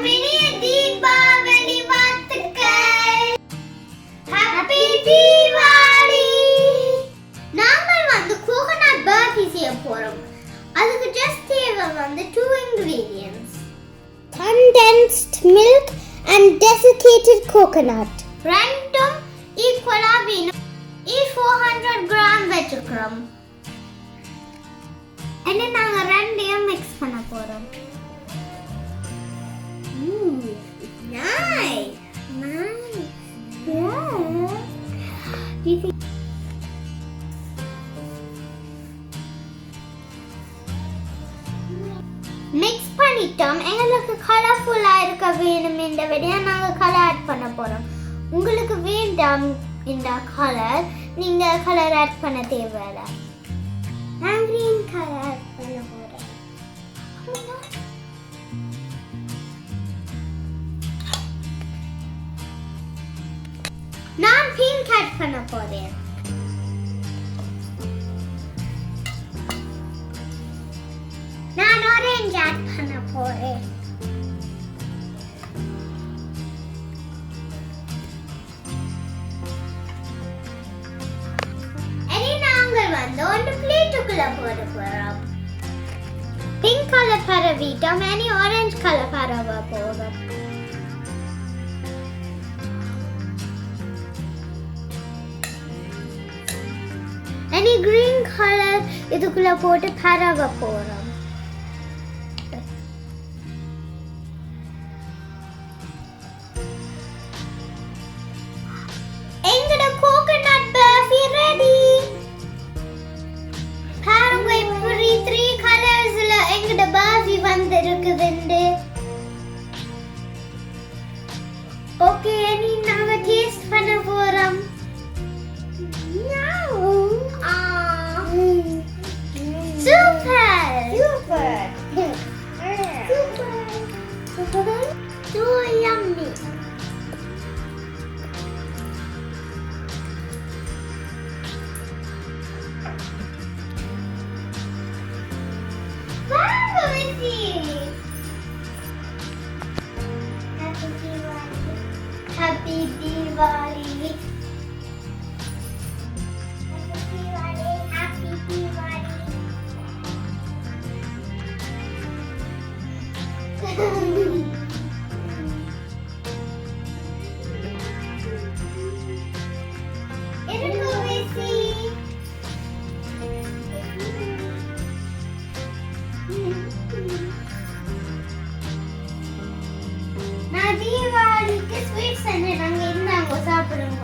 இனிய தீபாவளி வாழ்த்துக்கள். ஹாப்பி தீபாவளி. நாங்கள் கோகனட் பர்ஃபி செய்ய போறோம். அதுக்கு ஜஸ்ட் தேவை 2 ingredients. Condensed milk and desiccated coconut. ரெண்டும் ஈக்குவலா வேணும். 400 கிராம் வெச்சுக்கிறோம். என்ன நாங்க ரெண்டையும் மிக்ஸ் பண்ண போறோம். Nice. Yeah. மிக்ஸ் பண்ணிட்டோம். எங்களுக்கு கலர்ஃபுல்லா இருக்க வேணும். இந்த வீடியோ நாங்க கலர் ஆட் பண்ண போறோம். உங்களுக்கு வேண்டாம் இந்த கலர், நீங்க கலர் ஆட் பண்ண தேவையில்லை. நான் கிரீன் கலர் ஆட் பண்ண போறேன். நான் பிங்க் ஆட் பண்ண போறேன். நான் ஆரஞ்சு ஆட் பண்ண போறேன். இனி நாங்கள் ஒரு பிளேட்டுக்குள்ள போட போறோம். பிங்க் கலர் பரவிட்டோம். இனி ஆரஞ்சு கலர் பரவ போறோம். இனி கிரீன் கலர் இதுக்குள்ள போட்டு பரவ போறோம். எங்கட கோகனட் பர்ஃபி ரெடி. பாருங்க இப்படி 3 கலர்ஸ்ல எங்கட பர்ஃபி வந்திருக்குதுண்டு. ஓகே, இனி நாங்க டேஸ்ட் பண்ண போறோம். Super! So yummy! Wow, Happy Diwali! நான் தீபாவளிக்கு ஸ்வீட்ஸ் செஞ்சேன். நாங்க இருந்தாங்க சாப்பிடுங்க.